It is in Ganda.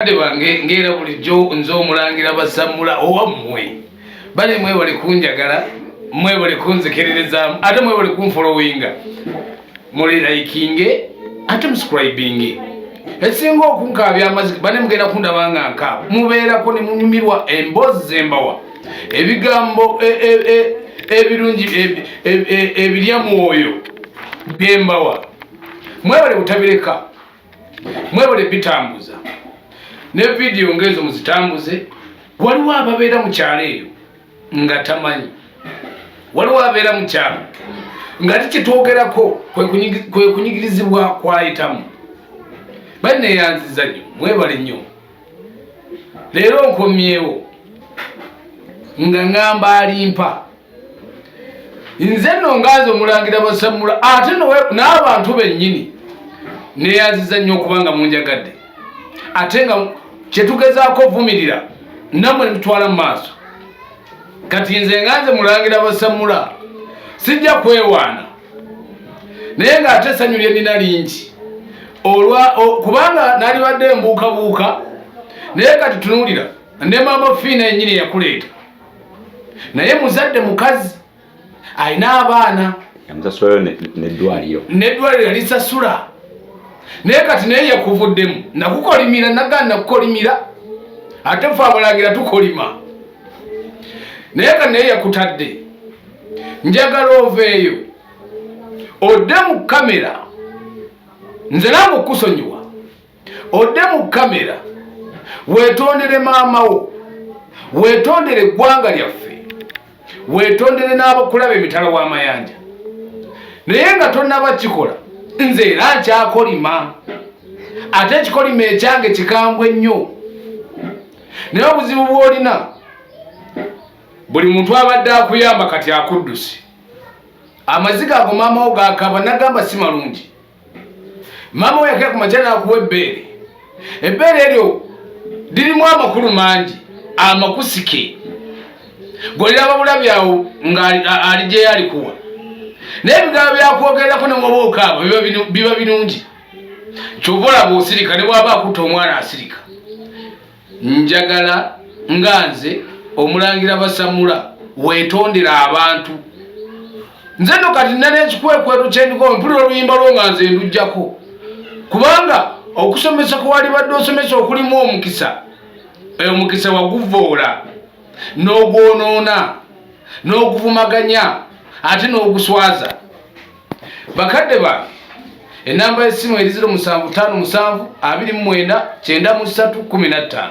Bange ngera bulijjo nzo omulangira basamula owamwe bale mwe bali kunjagala mwe bali kunzekerereza ate mwe bali kunfollowinga muli liking ate subscribing esingo okunkabya amaziki bane mugenda kundabanga nka mubeera ko ne munyumirwa embozi zembawa ebigambo ebirungi ebirya mwoyo bembawa mwe bali butabireka mwe bali bitambuza ne video ngezo muzitambuze waliwo ababeera mu kyalo eyo nga tamanyi waliwo abeera mu kyalo nga tikitwogerako kwe kunyigirizibwa kwayitamu bane yanziza nnyo mwebale nnyo leero nkomyewo nga ngamba Alimpa nze nno ngaza omulangira basamula ate n'abantu bennyini neyanziza nnyo okubanga munjagadde ate nga kyetugezaako vumirira namwe ntutwala mu maaso kati nze nganze mulangira basamula sijja kwewaana naye ng'ate essanyu lye nina lingi kubanga nalibadde mbuukabuuka naye kati tunuulira ne maama Fiina yennyini yakuleeta naye muzadde mukazi alina abaana yamusasulayo n'eddwaliro yalisasula naye kati naye yakuvuddemu nakukolimira nagana nakukolimira ate fe abalangira tukolima naye kati naye yakutadde njagala oveeyo odde mu kamera nze nange okusonyiwa odde mu kamera weetondere maama wo weetondere eggwanga lyaffe weetondere n'abakulaba emitala w'amayanja naye nga tonnaba kikola nze era nkyakolima ate ekikolima ekyange kikambwe nnyo naye obuzibu bw'olina buli muntu abadde akuyamba kati akuddusi amaziga ago maama wo gakaba nagamba si malungi maama wo yakera ku makya n'akuwa ebbeere eryo lirimu amakulu mangi amakusike goliraba bulabyawo ng'ali gye yalikuwa naye ebigambo byakwogererako ne mwoba okaaba biba birungi kyova olaba osirika ne bw'aba akutta omwana asirika njagala nga nze omulangira basamula weetondera abantu nze nno kati nina n'ekikwekweto kyendiko mpulira oluyimba lwo nga nze ndujjako kubanga okusomesa kwali badde osomesa okulimu omukisa omukisa waguvoola n'ogwonoona n'oguvumaganya ate n'oguswaza bakadde bange enamba y'essimu eri 0757 29 93 15